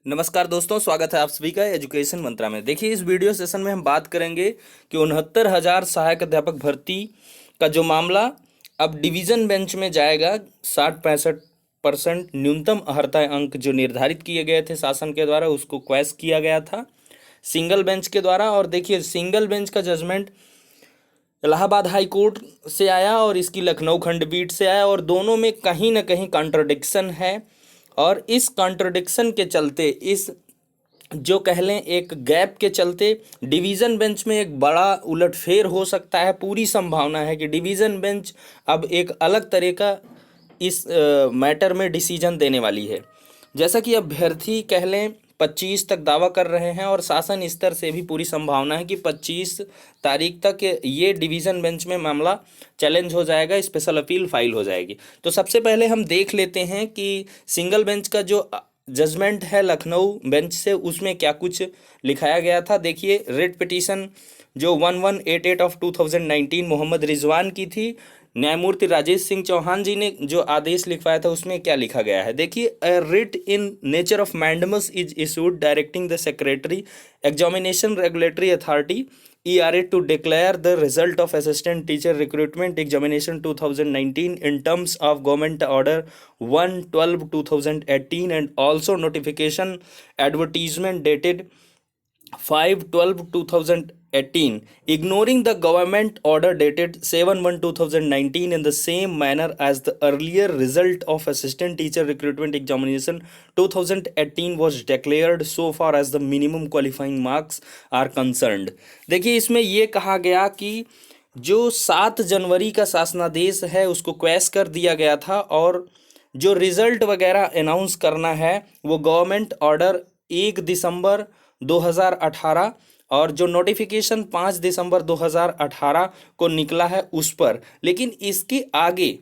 नमस्कार दोस्तों, स्वागत है आप सभी का एजुकेशन मंत्रा में। देखिए, इस वीडियो सेशन में हम बात करेंगे कि 69,000 सहायक अध्यापक भर्ती का जो मामला अब डिवीज़न बेंच में जाएगा। 60-65% न्यूनतम अर्हता अंक जो निर्धारित किए गए थे शासन के द्वारा, उसको क्वैश किया गया था सिंगल बेंच के द्वारा। और देखिए, सिंगल बेंच का जजमेंट इलाहाबाद हाई कोर्ट से आया और इसकी लखनऊ खंडपीठ से आया, और दोनों में कहीं ना कहीं कॉन्ट्रडिक्शन है। और इस कॉन्ट्रडिक्शन के चलते, इस जो कह लें एक गैप के चलते, डिवीज़न बेंच में एक बड़ा उलटफेर हो सकता है। पूरी संभावना है कि डिवीज़न बेंच अब एक अलग तरह का इस मैटर में डिसीजन देने वाली है। जैसा कि अभ्यर्थी कह लें 25 तक दावा कर रहे हैं, और शासन स्तर से भी पूरी संभावना है कि 25 तारीख तक ये डिवीज़न बेंच में मामला चैलेंज हो जाएगा, स्पेशल अपील फाइल हो जाएगी। तो सबसे पहले हम देख लेते हैं कि सिंगल बेंच का जो जजमेंट है लखनऊ बेंच से, उसमें क्या कुछ लिखाया गया था। देखिए, रिट पिटीशन जो 1188 ऑफ 2019 मोहम्मद रिजवान की थी, न्यायमूर्ति राजेश सिंह चौहान जी ने जो आदेश लिखवाया था, उसमें क्या लिखा गया है। देखिए, a writ in nature of mandamus is issued directing the secretary examination regulatory authority ERA to declare the result of assistant teacher recruitment examination 2019 in terms of government order 1/12/2018 and also notification advertisement dated 5/12/2018, ignoring the government order dated 7/1/2019 in the same manner as the earlier result of assistant teacher recruitment examination 2018 was declared so far as the minimum qualifying marks are concerned। देखिए, इसमें ये कहा गया कि जो 7 जनवरी का शासनादेश है उसको क्वैश कर दिया गया था, और जो रिजल्ट वगैरह अनाउंस करना है वो गवर्नमेंट ऑर्डर 1 दिसंबर 2018 और जो नोटिफिकेशन 5 दिसंबर 2018 को निकला है उस पर। लेकिन इसके आगे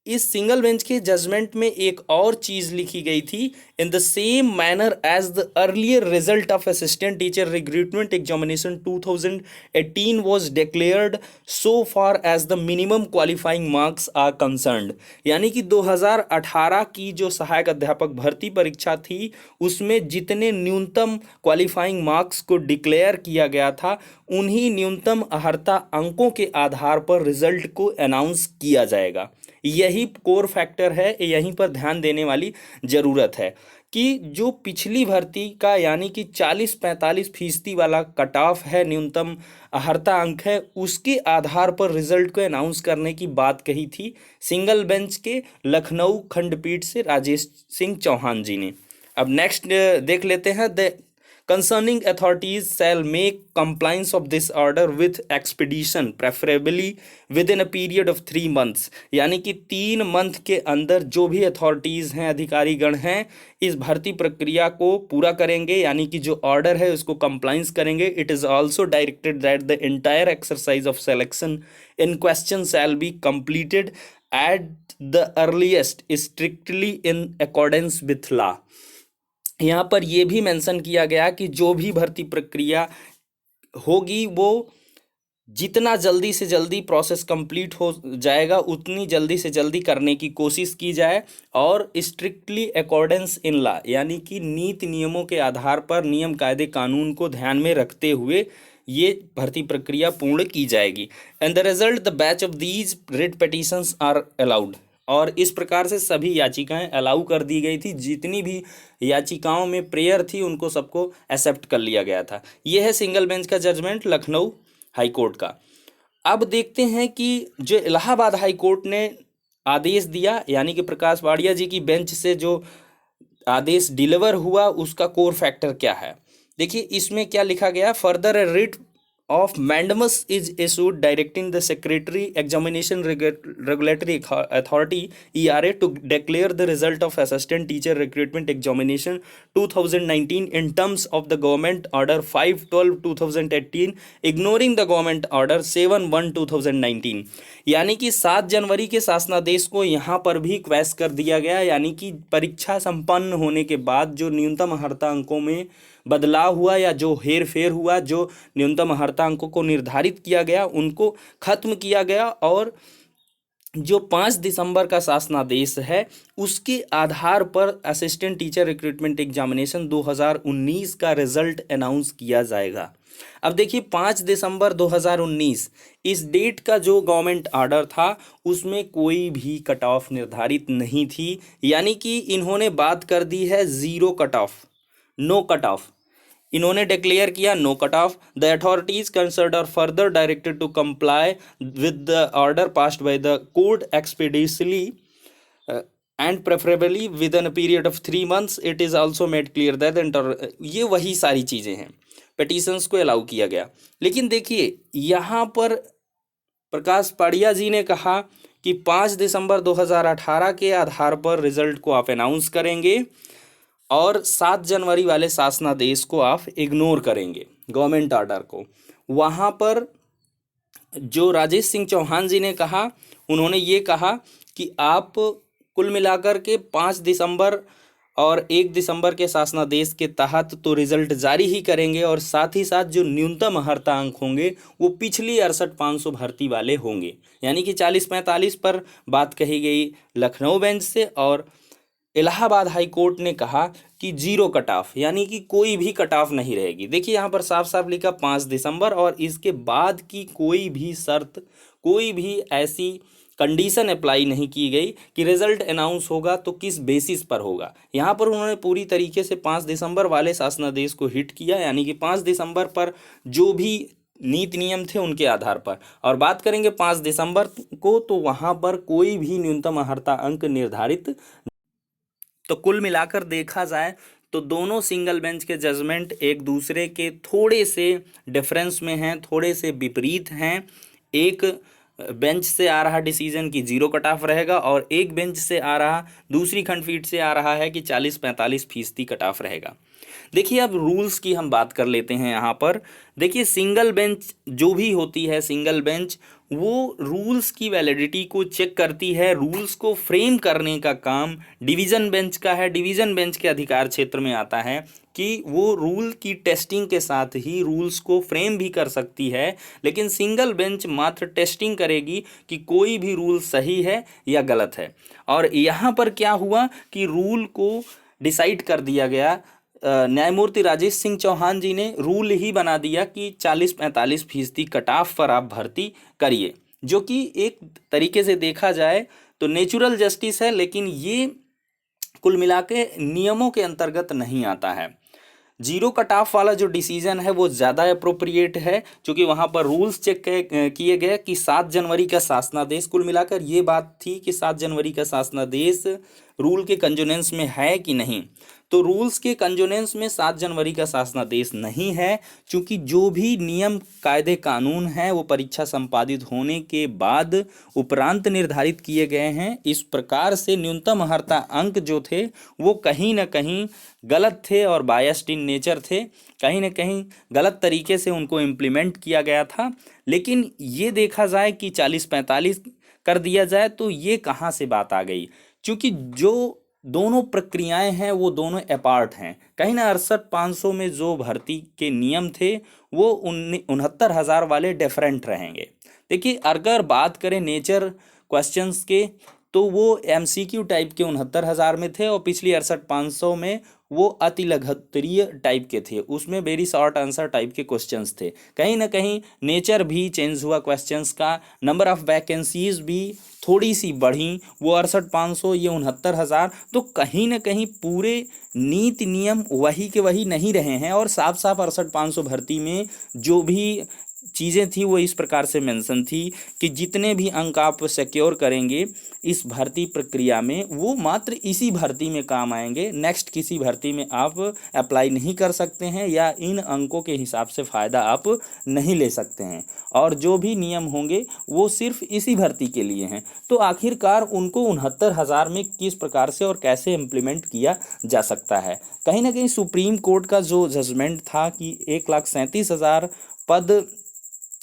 इस सिंगल बेंच के जजमेंट में एक और चीज़ लिखी गई थी, in the same manner as the earlier result of assistant teacher recruitment examination 2018 was declared so far as the minimum qualifying marks are concerned. यानी कि 2018 की जो सहायक अध्यापक भर्ती परीक्षा थी, उसमें जितने न्यूनतम क्वालिफाइंग मार्क्स को डिक्लेयर किया गया था, उन्हीं न्यूनतम अर्हता अंकों के आधार पर रिजल्ट को अनाउंस किया जाएगा। यही कोर फैक्टर है, यहीं पर ध्यान देने वाली ज़रूरत है कि जो पिछली भर्ती का यानी कि 40-45% वाला कट ऑफ है, न्यूनतम अर्हता अंक है, उसके आधार पर रिजल्ट को अनाउंस करने की बात कही थी सिंगल बेंच के लखनऊ खंडपीठ से राजेश सिंह चौहान जी ने। अब नेक्स्ट देख लेते हैं, the concerning authorities shall make compliance of this order with expedition preferably within a period of 3 months। यानी कि 3 मंथ के अंदर जो भी अथॉरिटीज़ हैं, अधिकारी गण हैं, इस भर्ती प्रक्रिया को पूरा करेंगे, यानी कि जो ऑर्डर है उसको कंप्लाइंस करेंगे। It is also directed that the entire exercise of selection in question shall be completed at the earliest strictly in accordance with law। यहाँ पर यह भी मेंशन किया गया कि जो भी भर्ती प्रक्रिया होगी वो जितना जल्दी से जल्दी प्रोसेस कंप्लीट हो जाएगा, उतनी जल्दी से जल्दी करने की कोशिश की जाए, और स्ट्रिक्टली अकॉर्डेंस इन लॉ, यानी कि नीति नियमों के आधार पर, नियम कायदे कानून को ध्यान में रखते हुए ये भर्ती प्रक्रिया पूर्ण की जाएगी। And the result the batch of these writ petitions are allowed. और इस प्रकार से सभी याचिकाएं अलाउ कर दी गई थी, जितनी भी याचिकाओं में प्रेयर थी उनको सबको एक्सेप्ट कर लिया गया था। यह है सिंगल बेंच का जजमेंट लखनऊ हाई कोर्ट का। अब देखते हैं कि जो इलाहाबाद हाई कोर्ट ने आदेश दिया, यानी कि प्रकाश वाड़िया जी की बेंच से जो आदेश डिलीवर हुआ, उसका कोर फैक्टर क्या है। देखिए, इसमें क्या लिखा गया, further writ of mandamus is issued directing the secretary examination regulatory authority ERA to declare the result of assistant teacher recruitment examination 2019 in terms of the government order 5/12/2018 ignoring the government order 7/1/2019। यानी कि 7 जनवरी के शासनादेश को यहाँ पर भी quash कर दिया गया, यानी कि परीक्षा संपन्न होने के बाद जो न्यूनतम अर्हता अंकों में बदलाव हुआ या जो हेर फेर हुआ, जो न्यूनतम अर्हता अंकों को निर्धारित किया गया, उनको खत्म किया गया, और जो 5 दिसंबर का शासनादेश है उसके आधार पर असिस्टेंट टीचर रिक्रूटमेंट एग्जामिनेशन 2019 का रिजल्ट अनाउंस किया जाएगा। अब देखिए 5 दिसंबर 2019 इस डेट का जो गवर्नमेंट ऑर्डर था उसमें कोई भी कट ऑफ निर्धारित नहीं थी, यानी कि इन्होंने बात कर दी है zero cut off, no cut off. इन्होंने डिक्लेयर किया no cut off. The authorities concerned are further directed to comply with the order passed by the court expeditiously and preferably within period of 3 months। It is also made clear that ये वही सारी चीज़ें हैं, petitions को allow किया गया। लेकिन देखिए यहाँ पर प्रकाश पाड़िया जी ने कहा कि 5 दिसंबर 2018 के आधार पर रिजल्ट को आप अनाउंस करेंगे और 7 जनवरी वाले शासनादेश को आप इग्नोर करेंगे, गवर्नमेंट ऑर्डर को। वहाँ पर जो राजेश सिंह चौहान जी ने कहा, उन्होंने ये कहा कि आप कुल मिलाकर के 5 दिसंबर और 1 दिसंबर के शासनादेश के तहत तो रिजल्ट जारी ही करेंगे और साथ ही साथ जो न्यूनतम अर्हता अंक होंगे वो पिछली 68,500 भर्ती वाले होंगे, यानी कि 40-45 पर बात कही गई लखनऊ बेंच से। और इलाहाबाद हाई कोर्ट ने कहा कि जीरो कट ऑफ, यानी कि कोई भी कट ऑफ नहीं रहेगी। देखिए यहाँ पर साफ साफ लिखा 5 दिसंबर और इसके बाद की कोई भी शर्त, कोई भी ऐसी कंडीशन अप्लाई नहीं की गई कि रिजल्ट अनाउंस होगा तो किस बेसिस पर होगा। यहाँ पर उन्होंने पूरी तरीके से 5 दिसंबर वाले शासनादेश को हिट किया, यानी कि 5 दिसंबर पर जो भी नीति नियम थे उनके आधार पर। और बात करेंगे 5 दिसंबर को तो वहाँ पर कोई भी न्यूनतम अर्हता अंक निर्धारित। तो कुल मिलाकर देखा जाए तो दोनों सिंगल बेंच के जजमेंट एक दूसरे के थोड़े से डिफरेंस में हैं, थोड़े से विपरीत हैं। एक बेंच से आ रहा डिसीजन की जीरो कट ऑफ रहेगा और एक बेंच से आ रहा, दूसरी खंडपीठ से आ रहा है कि 40-45% कट ऑफ रहेगा। देखिए अब रूल्स की हम बात कर लेते हैं यहाँ पर। देखिए सिंगल बेंच जो भी होती है, सिंगल बेंच वो रूल्स की वैलिडिटी को चेक करती है। रूल्स को फ्रेम करने का काम डिवीज़न बेंच का है। डिवीज़न बेंच के अधिकार क्षेत्र में आता है कि वो रूल की टेस्टिंग के साथ ही रूल्स को फ्रेम भी कर सकती है, लेकिन सिंगल बेंच मात्र टेस्टिंग करेगी कि कोई भी रूल सही है या गलत है। और यहाँ पर क्या हुआ कि रूल को डिसाइड कर दिया गया, न्यायमूर्ति राजेश सिंह चौहान जी ने रूल ही बना दिया कि 40-45% कट ऑफ पर आप भर्ती करिए, जो कि एक तरीके से देखा जाए तो नेचुरल जस्टिस है, लेकिन ये कुल मिला के नियमों के अंतर्गत नहीं आता है। जीरो कट ऑफ वाला जो डिसीजन है वो ज़्यादा अप्रोप्रिएट है, क्योंकि वहाँ पर रूल्स चेक किए गए कि 7 जनवरी का शासनादेश, कुल मिलाकर ये बात थी कि 7 जनवरी का शासनादेश रूल के कंजोनेंस में है कि नहीं। तो रूल्स के कंजोनेंस में 7 जनवरी का शासनादेश नहीं है, क्योंकि जो भी नियम कायदे कानून हैं वो परीक्षा संपादित होने के बाद उपरांत निर्धारित किए गए हैं। इस प्रकार से न्यूनतम अर्हता अंक जो थे वो कहीं ना कहीं गलत थे और बायस्ड इन नेचर थे, कहीं ना कहीं गलत तरीके से उनको इम्प्लीमेंट किया गया था। लेकिन ये देखा जाए कि 40-45 कर दिया जाए तो ये कहाँ से बात आ गई, क्योंकि जो दोनों प्रक्रियाएं हैं वो दोनों अपार्ट हैं। कहीं ना 68,500 में जो भर्ती के नियम थे वो 69,000 वाले डिफरेंट रहेंगे। देखिए अगर बात करें नेचर क्वेश्चंस के तो वो एमसीक्यू टाइप के 69,000 में थे और पिछली 68,500 में वो अति लघुत्तरीय टाइप के थे, उसमें वेरी शॉर्ट आंसर टाइप के क्वेश्चंस थे। कहीं ना कहीं नेचर भी चेंज हुआ क्वेश्चंस का, नंबर ऑफ वैकेंसीज भी थोड़ी सी बढ़ी, वो 68,500 ये 69,000। तो कहीं ना कहीं पूरे नीति नियम वही के वही नहीं रहे हैं और साफ साफ 68,500 भर्ती में जो भी चीज़ें थी वो इस प्रकार से मेंशन थी कि जितने भी अंक आप सिक्योर करेंगे इस भर्ती प्रक्रिया में वो मात्र इसी भर्ती में काम आएंगे, नेक्स्ट किसी भर्ती में आप अप्लाई नहीं कर सकते हैं या इन अंकों के हिसाब से फ़ायदा आप नहीं ले सकते हैं, और जो भी नियम होंगे वो सिर्फ इसी भर्ती के लिए हैं। तो आखिरकार उनको 69,000 में किस प्रकार से और कैसे इम्प्लीमेंट किया जा सकता है। कहीं ना कहीं सुप्रीम कोर्ट का जो जजमेंट था कि 1,37,000 पद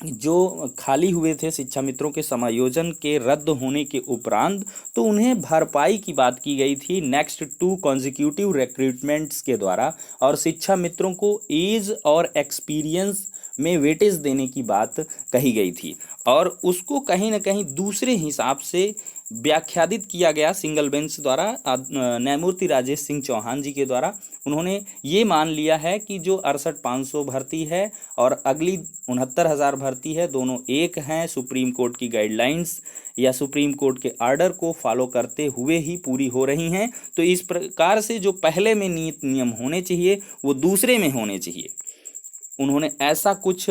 जो खाली हुए थे शिक्षा मित्रों के समायोजन के रद्द होने के उपरांत, तो उन्हें भरपाई की बात की गई थी नेक्स्ट 2 कॉन्जिक्यूटिव रिक्रूटमेंट्स के द्वारा, और शिक्षा मित्रों को एज और एक्सपीरियंस में वेटेज देने की बात कही गई थी। और उसको कहीं ना कहीं दूसरे हिसाब से व्याख्यादित किया गया सिंगल बेंच द्वारा। न्यायमूर्ति राजेश सिंह चौहान जी के द्वारा उन्होंने ये मान लिया है कि जो 68,500 भर्ती है और अगली 69,000 भर्ती है, दोनों एक हैं, सुप्रीम कोर्ट की गाइडलाइंस या सुप्रीम कोर्ट के आर्डर को फॉलो करते हुए ही पूरी हो रही हैं। तो इस प्रकार से जो पहले में नीति नियम होने चाहिए वो दूसरे में होने चाहिए, उन्होंने ऐसा कुछ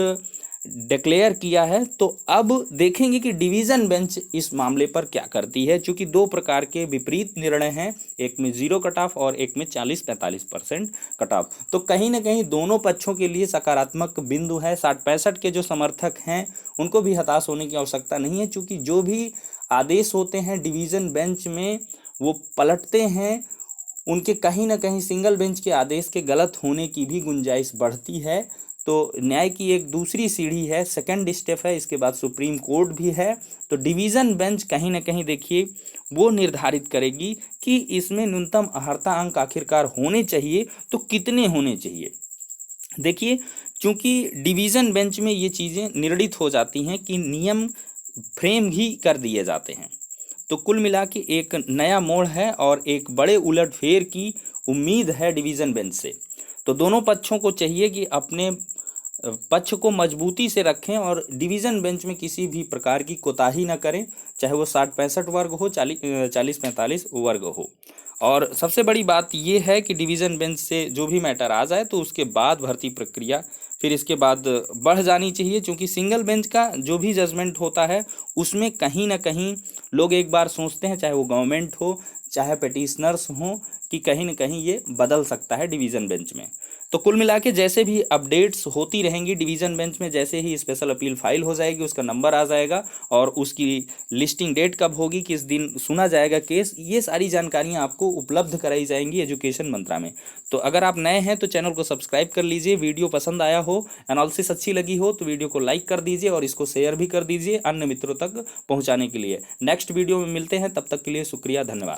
डिक्लेयर किया है। तो अब देखेंगे कि डिवीज़न बेंच इस मामले पर क्या करती है, क्योंकि दो प्रकार के विपरीत निर्णय हैं, एक में 0 कट ऑफ और एक में 40-45% कट ऑफ। तो कहीं ना कहीं दोनों पक्षों के लिए सकारात्मक बिंदु है। 60-65 के जो समर्थक हैं उनको भी हताश होने की आवश्यकता नहीं है, क्योंकि जो भी आदेश होते हैं डिवीज़न बेंच में वो पलटते हैं, उनके कहीं ना कहीं सिंगल बेंच के आदेश के गलत होने की भी गुंजाइश बढ़ती है। तो न्याय की एक दूसरी सीढ़ी है, सेकंड स्टेप है, इसके बाद सुप्रीम कोर्ट भी है। तो डिवीज़न बेंच कहीं ना कहीं देखिए वो निर्धारित करेगी कि इसमें न्यूनतम अहर्ता अंक आखिरकार होने चाहिए तो कितने होने चाहिए। देखिए, चूंकि डिवीज़न बेंच में ये चीज़ें निर्णित हो जाती हैं कि नियम फ्रेम ही कर दिए जाते हैं। तो कुल मिला के एक नया मोड़ है और एक बड़े उलटफेर की उम्मीद है डिवीज़न बेंच से। तो दोनों पक्षों को चाहिए कि अपने पक्ष को मजबूती से रखें और डिवीज़न बेंच में किसी भी प्रकार की कोताही न करें, चाहे वो 60-65 वर्ग हो, 40-45 वर्ग हो। और सबसे बड़ी बात ये है कि डिवीज़न बेंच से जो भी मैटर आ जाए तो उसके बाद भर्ती प्रक्रिया फिर इसके बाद बढ़ जानी चाहिए, क्योंकि सिंगल बेंच का जो भी जजमेंट होता है उसमें कहीं ना कहीं लोग एक बार सोचते हैं, चाहे वो गवर्नमेंट हो चाहे पिटिशनर्स हों, कि कहीं ना कहीं ये बदल सकता है डिवीज़न बेंच में। तो कुल मिला के जैसे भी अपडेट्स होती रहेंगी डिवीज़न बेंच में, जैसे ही स्पेशल अपील फाइल हो जाएगी उसका नंबर आ जाएगा और उसकी लिस्टिंग डेट कब होगी, किस दिन सुना जाएगा केस, ये सारी जानकारियां आपको उपलब्ध कराई जाएंगी एजुकेशन मंत्रा में। तो अगर आप नए हैं तो चैनल को सब्सक्राइब कर लीजिए, वीडियो पसंद आया हो, एनालिसिस अच्छी लगी हो तो वीडियो को लाइक कर दीजिए और इसको शेयर भी कर दीजिए अन्य मित्रों तक पहुँचाने के लिए। नेक्स्ट वीडियो में मिलते हैं, तब तक के लिए शुक्रिया, धन्यवाद।